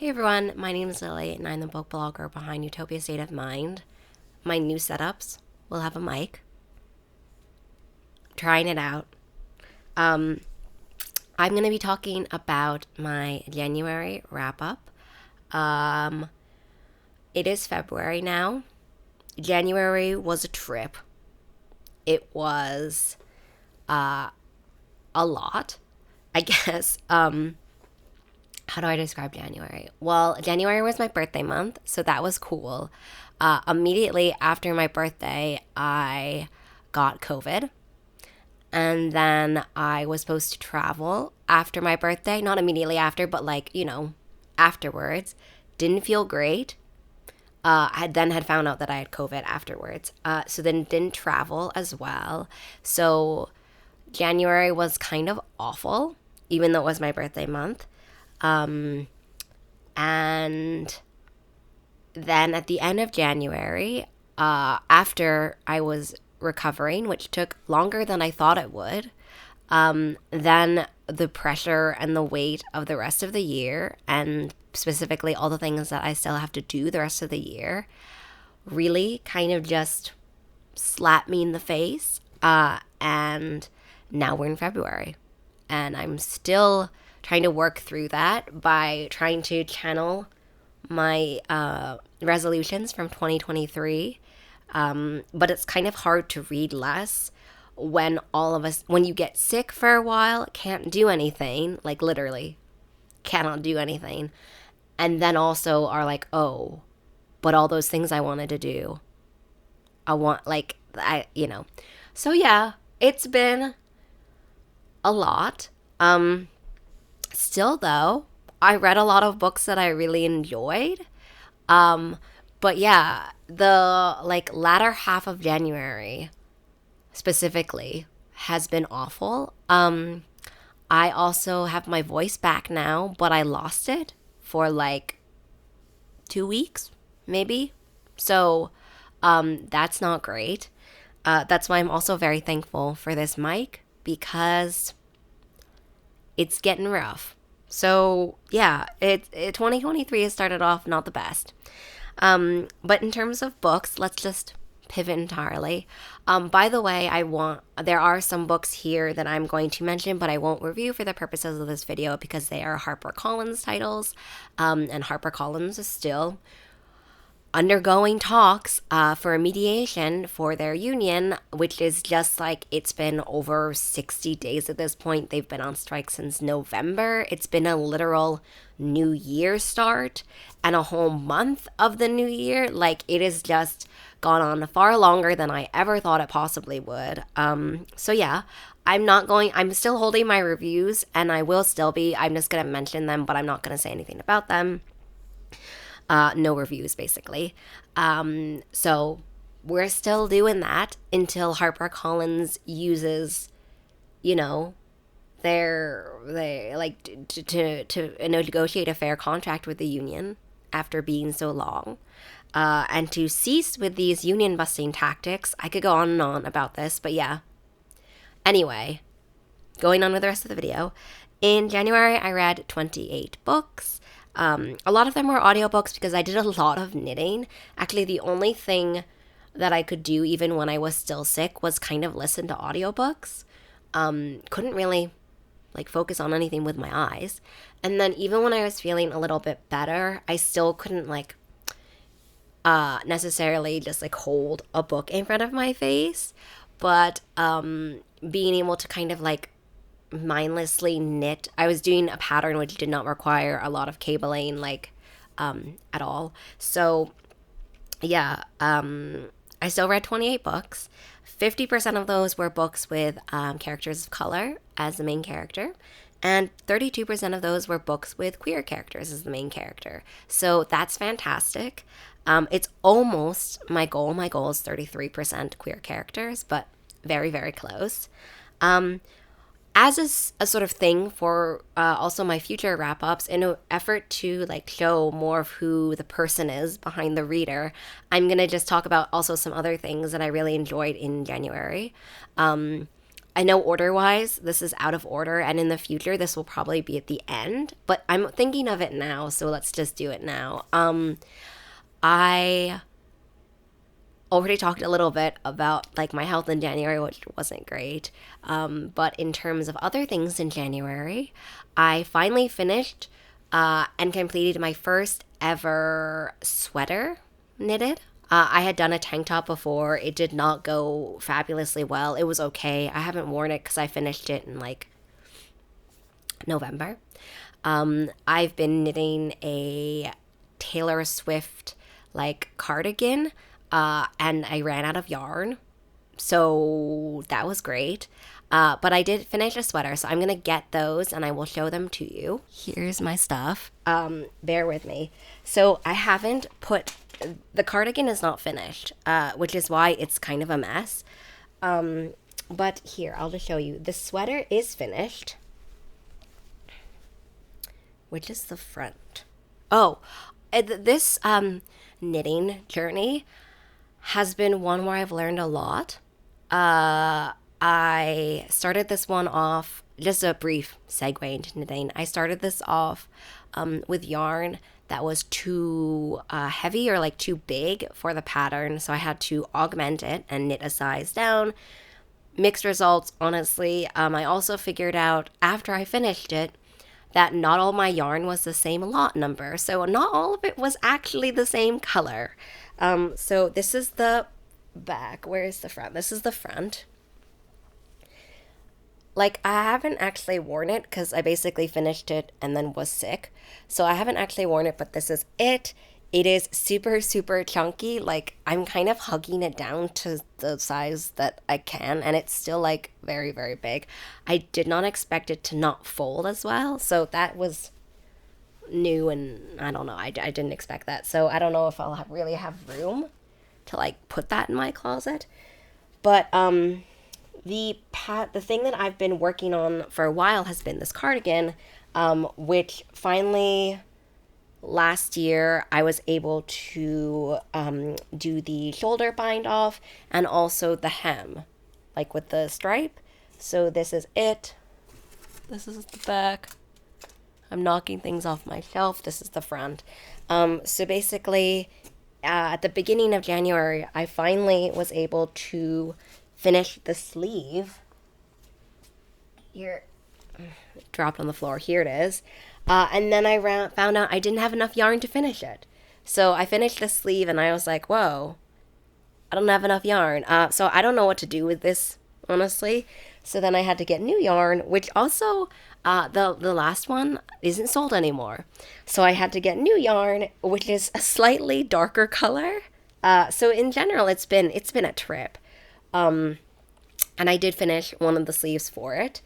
Hey everyone, my name is Lily and I'm the book blogger behind Utopia State of Mind. My new setups will have a mic. Trying it out. Um, I'm going to be talking about my January wrap up. Um, it is February now. January was a trip. It was a lot, I guess. How do I describe January? Well, January was my birthday month, so that was cool. Immediately after my birthday, I got COVID. And then I was supposed to travel after my birthday. Not immediately after, but afterwards. Didn't feel great. I had found out that I had COVID afterwards. So then didn't travel as well. So January was kind of awful, even though it was my birthday month. And then at the end of January, after I was recovering, which took longer than I thought it would, then the pressure and the weight of the rest of the year, and specifically all the things that I still have to do the rest of the year, really kind of just slapped me in the face. And now we're in February. And I'm still trying to work through that by trying to channel my resolutions from 2023. But it's kind of hard to read less when you get sick for a while, can't do anything, like literally cannot do anything. And then also are like, oh, but all those things I wanted to do, I want, like, So yeah, it's been a lot. Still though, I read a lot of books that I really enjoyed. But yeah, the latter half of January specifically has been awful. I also have my voice back now, but I lost it for 2 weeks, maybe. So, that's not great. That's why I'm also very thankful for this mic because it's getting rough. So yeah, 2023 has started off not the best. But in terms of books, let's just pivot entirely. By the way, there are some books here that I'm going to mention, but I won't review for the purposes of this video because they are HarperCollins titles. And HarperCollins is still undergoing talks for a mediation for their union, which is just it's been over 60 days at this point. They've been on strike since November. It's been a literal new year start and a whole month of the new year. It has just gone on far longer than I ever thought it possibly would. So yeah, I'm still holding my reviews and I will still be. I'm just going to mention them, but I'm not going to say anything about them. No reviews, basically. So we're still doing that until HarperCollins uses, they to negotiate a fair contract with the union after being so long, and to cease with these union busting tactics. I could go on and on about this, but yeah. Anyway, going on with the rest of the video. In January, I read 28 books. A lot of them were audiobooks because I did a lot of knitting. Actually, the only thing that I could do even when I was still sick was kind of listen to audiobooks. Couldn't really focus on anything with my eyes. And then even when I was feeling a little bit better, I still couldn't necessarily just hold a book in front of my face. But being able to kind of mindlessly knit. I was doing a pattern which did not require a lot of cabling at all. So yeah, I still read 28 books. 50% of those were books with characters of color as the main character, and 32% of those were books with queer characters as the main character. So that's fantastic. It's almost my goal. My goal is 33% queer characters, but very, very close. As a sort of thing for also my future wrap-ups, in an effort to show more of who the person is behind the reader, I'm going to just talk about also some other things that I really enjoyed in January. I know order-wise, this is out of order, and in the future, this will probably be at the end, but I'm thinking of it now, so let's just do it now. I already talked a little bit about like my health in January, which wasn't great. But in terms of other things in January, I finally finished and completed my first ever sweater knitted. I had done a tank top before. It did not go fabulously well. It was okay. I haven't worn it because I finished it in like November. I've been knitting a Taylor Swift like cardigan, and I ran out of yarn, so that was great. But I did finish a sweater, so I'm gonna get those and I will show them to you. Here's my stuff. Bear with me. So I haven't put the cardigan is not finished, which is why it's kind of a mess. But here, I'll just show you. The sweater is finished, which is the front. Oh, this knitting journey has been one where I've learned a lot. I started this one off, just a brief segue into knitting. I started this off with yarn that was too heavy or like too big for the pattern, so I had to augment it and knit a size down. Mixed results, honestly. I also figured out after I finished it that not all my yarn was the same lot number, so not all of it was actually the same color. So this is the back. Where is the front? This is the front. Like, I haven't actually worn it because I basically finished it and then was sick. So I haven't actually worn it, but this is it. It is super, super chunky. Like, I'm kind of hugging it down to the size that I can, and it's still, like, very, very big. I did not expect it to not fold as well, so that was new, and I don't know. I didn't expect that. So I don't know if I'll really have room to, like, put that in my closet. But, the thing that I've been working on for a while has been this cardigan, which finally last year I was able to do the shoulder bind off and also the hem, like with the stripe. So this is it. This is the back. I'm knocking things off my shelf. This is the front. So basically, at the beginning of January, I finally was able to finish the sleeve. Here, it dropped on the floor. Here it is. And then I found out I didn't have enough yarn to finish it. So I finished the sleeve and I was like, whoa, I don't have enough yarn. So I don't know what to do with this, honestly. So then I had to get new yarn, which also, the last one isn't sold anymore. So I had to get new yarn, which is a slightly darker color. So in general, it's been a trip. And I did finish one of the sleeves for it.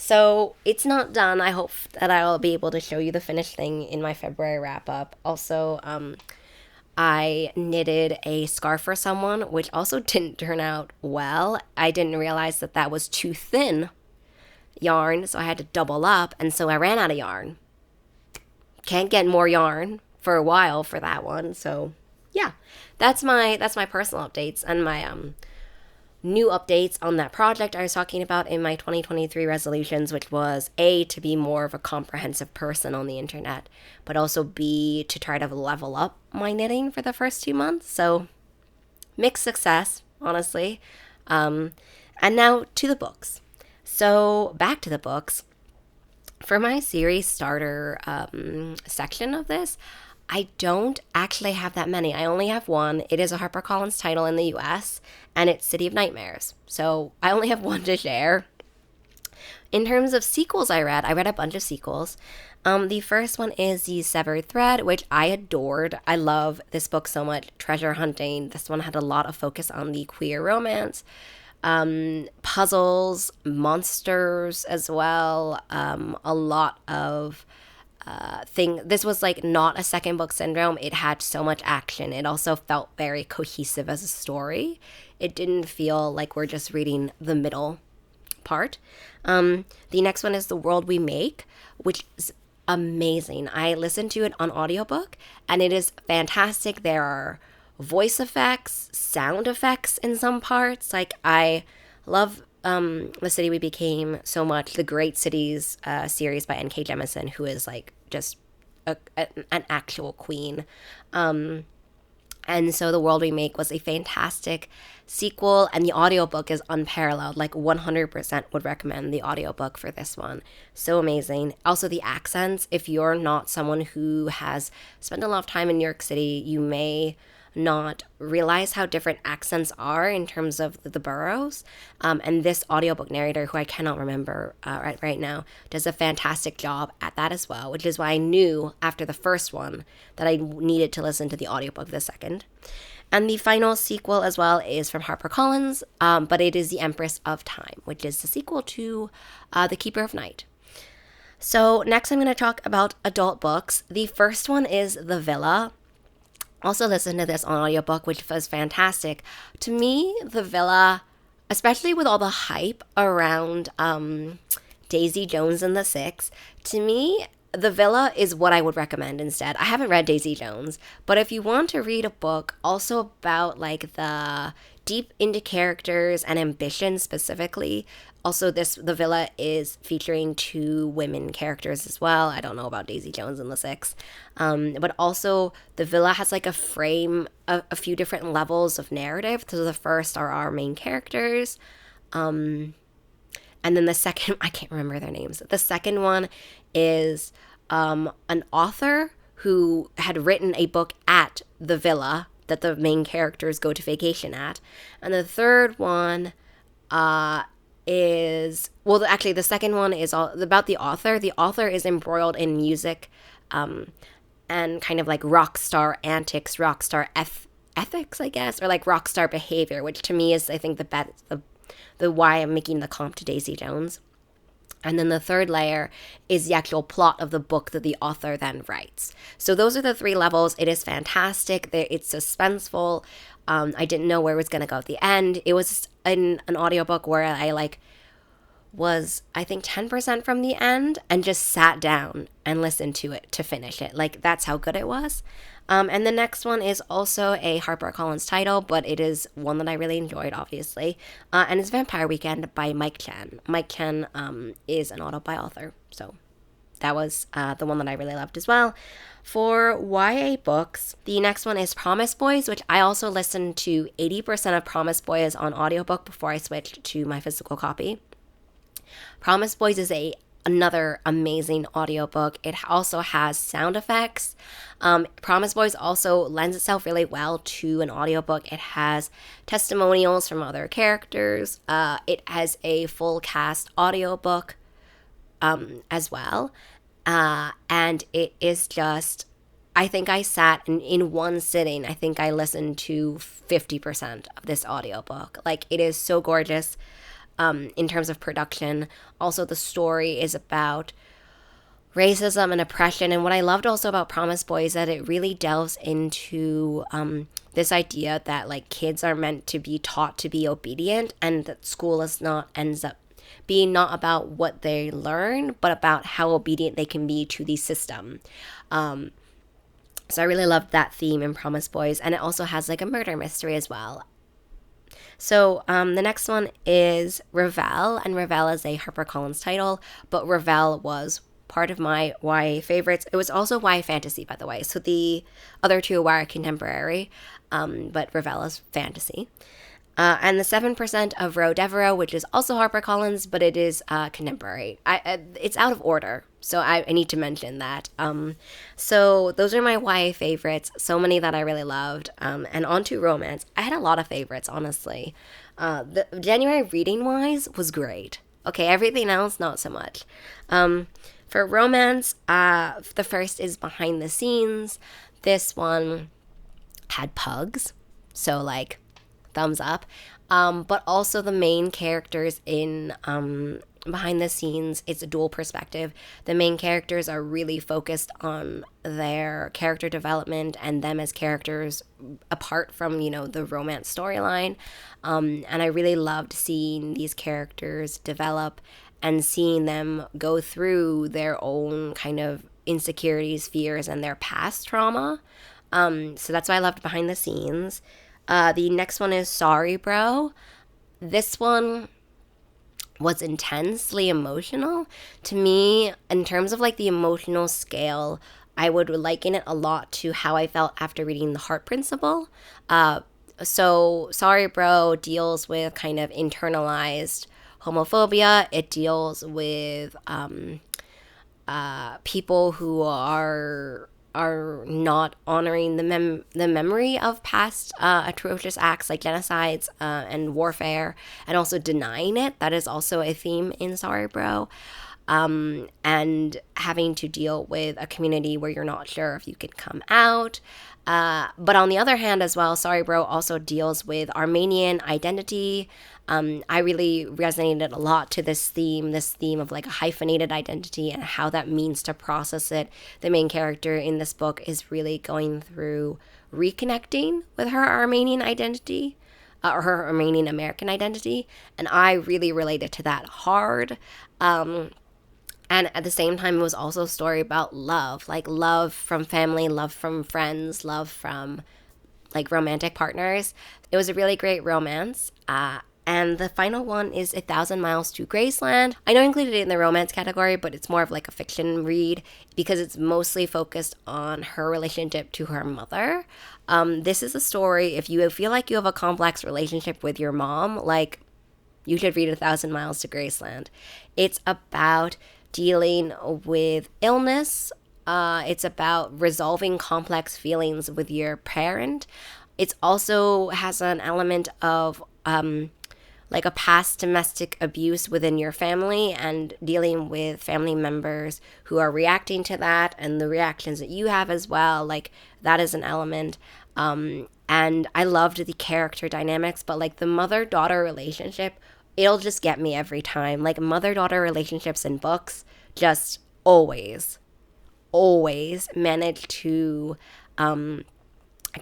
So it's not done. I hope that I'll be able to show you the finished thing in my February wrap up. Also, I knitted a scarf for someone, which also didn't turn out well. I didn't realize that that was too thin yarn, so I had to double up, and so I ran out of yarn. Can't get more yarn for a while for that one. So yeah, that's my personal updates and my new updates on that project I was talking about in my 2023 resolutions, which was A, to be more of a comprehensive person on the internet, but also B, to try to level up my knitting for the first 2 months. So mixed success, honestly. And now to the books. So back to the books. For my series starter section of this, I don't actually have that many. I only have one. It is a HarperCollins title in the US, and it's City of Nightmares. So I only have one to share. In terms of sequels I read a bunch of sequels. The first one is The Severed Thread, which I adored. I love this book so much. Treasure hunting. This one had a lot of focus on the queer romance. Puzzles, monsters as well. A lot of this was like not a second book syndrome. It had so much action. It also felt very cohesive as a story. It didn't feel like we're just reading the middle part. The next one is The World We Make, which is amazing. I listened to it on audiobook and it is fantastic. There are voice effects, sound effects in some parts. Like, I love The City We Became so much, the Great Cities series by N.K. Jemisin, who is like just an actual queen. And so The World We Make was a fantastic sequel, and the audiobook is unparalleled. Like 100% would recommend the audiobook for this one. So amazing. Also the accents, if you're not someone who has spent a lot of time in New York City, you may not realize how different accents are in terms of the boroughs. And this audiobook narrator, who I cannot remember right now, does a fantastic job at that as well, which is why I knew after the first one that I needed to listen to the audiobook of the second. And the final sequel as well is from HarperCollins, but it is The Empress of Time, which is the sequel to The Keeper of Night. So next I'm going to talk about adult books. The first one is The Villa. Also listened to this on audiobook, which was fantastic. To me, The Villa, especially with all the hype around Daisy Jones and the Six, to me, The Villa is what I would recommend instead. I haven't read Daisy Jones, but if you want to read a book also about like the deep into characters and ambition specifically, also The Villa is featuring 2 women characters as well. I don't know about Daisy Jones and the Six, but also The Villa has like a frame, a few different levels of narrative. So the first are our main characters, and then the second, I can't remember their names. The second one is an author who had written a book at the villa that the main characters go to vacation at. And the third one is, well, actually, the second one is all about the author. The author is embroiled in music and kind of like rock star antics, rock star ethics, I guess, or like rock star behavior, which to me is, I think, the why I'm making the comp to Daisy Jones. And then the third layer is the actual plot of the book that the author then writes. So those are the 3 levels. It is fantastic. It's suspenseful. I didn't know where it was going to go at the end. It was an audiobook where I was, I think, 10% from the end and just sat down and listened to it to finish it. Like, that's how good it was. And the next one is also a HarperCollins title, but it is one that I really enjoyed, obviously. And it's Vampire Weekend by Mike Chen. Mike Chen is an auto-buy author, so that was the one that I really loved as well. For YA books, the next one is Promise Boys, which I also listened to 80% of Promise Boys on audiobook before I switched to my physical copy. Promise Boys is another amazing audiobook. It also has sound effects. Promise Boys also lends itself really well to an audiobook. It has testimonials from other characters. It has a full cast audiobook as well. And it is just, I think I sat in one sitting, I think I listened to 50% of this audiobook. Like, it is so gorgeous. In terms of production. Also, the story is about racism and oppression. And what I loved also about Promise Boys is that it really delves into this idea that like kids are meant to be taught to be obedient, and that school ends up being not about what they learn, but about how obedient they can be to the system. So I really loved that theme in Promise Boys, and it also has like a murder mystery as well. So the next one is Revelle, and Revelle is a HarperCollins title, but Revelle was part of my YA favorites. It was also YA fantasy, by the way. So the other 2 are contemporary, but Revelle is fantasy. And the 7% of Devereux, which is also HarperCollins, but it is contemporary. It's out of order, so I need to mention that. So those are my YA favorites, so many that I really loved. And on to romance. I had a lot of favorites, honestly. The January reading-wise was great. Okay, everything else, not so much. For romance, the first is Behind the Scenes. This one had pugs, so like, thumbs up. But also the main characters in Behind the Scenes, it's a dual perspective. The main characters are really focused on their character development and them as characters apart from, the romance storyline. And I really loved seeing these characters develop and seeing them go through their own kind of insecurities, fears, and their past trauma. So that's why I loved Behind the Scenes. The next one is Sorry Bro. This one, was intensely emotional. To me, in terms of like the emotional scale, I would liken it a lot to how I felt after reading The Heart Principle. So Sorry Bro deals with kind of internalized homophobia. It deals with people who are not honoring the memory of past atrocious acts like genocides and warfare, and also denying it. That is also a theme in Sorry Bro. And having to deal with a community where you're not sure if you can come out. But on the other hand, as well, Sorry Bro also deals with Armenian identity. I really resonated a lot to this theme of like a hyphenated identity and how that means to process it. The main character in this book is really going through reconnecting with her Armenian identity. Or her Armenian American identity, and I really related to that hard. And at the same time, it was also a story about love, like love from family, love from friends, love from like romantic partners. It was a really great romance. And the final one is 1,000 Miles to Graceland. I know I included it in the romance category, but it's more of like a fiction read because it's mostly focused on her relationship to her mother. This is a story, if you feel like you have a complex relationship with your mom, like you should read 1,000 Miles to Graceland. It's about dealing with illness. It's about resolving complex feelings with your parent. It also has an element of like a past domestic abuse within your family and dealing with family members who are reacting to that and the reactions that you have as well. Like that is an element. And I loved the character dynamics, but like the mother-daughter relationship, it'll just get me every time. Like mother-daughter relationships in books just always manage to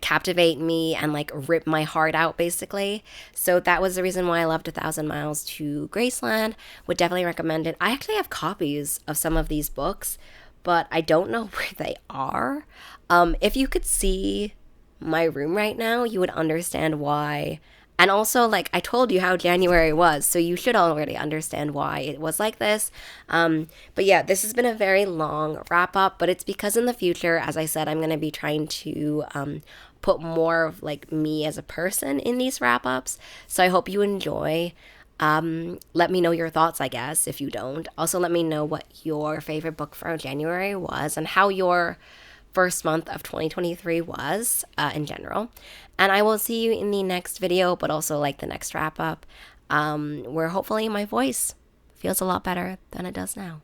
captivate me and like rip my heart out basically. So that was the reason why I loved 1,000 Miles to Graceland. Would definitely recommend it. I actually have copies of some of these books, but I don't know where they are. If you could see my room right now, you would understand why. And also, like, I told you how January was, so you should already understand why it was like this. But yeah, this has been a very long wrap up, but it's because in the future, as I said, I'm going to be trying to put more of, like, me as a person in these wrap ups. So I hope you enjoy. Let me know your thoughts, I guess, if you don't. Also, let me know what your favorite book for January was and how your first month of 2023 was in general. And I will see you in the next video, but also like the next wrap up, where hopefully my voice feels a lot better than it does now.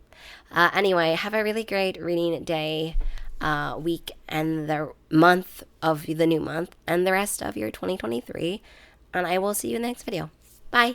Anyway, have a really great reading day, week, and the month of the new month, and the rest of your 2023. And I will see you in the next video.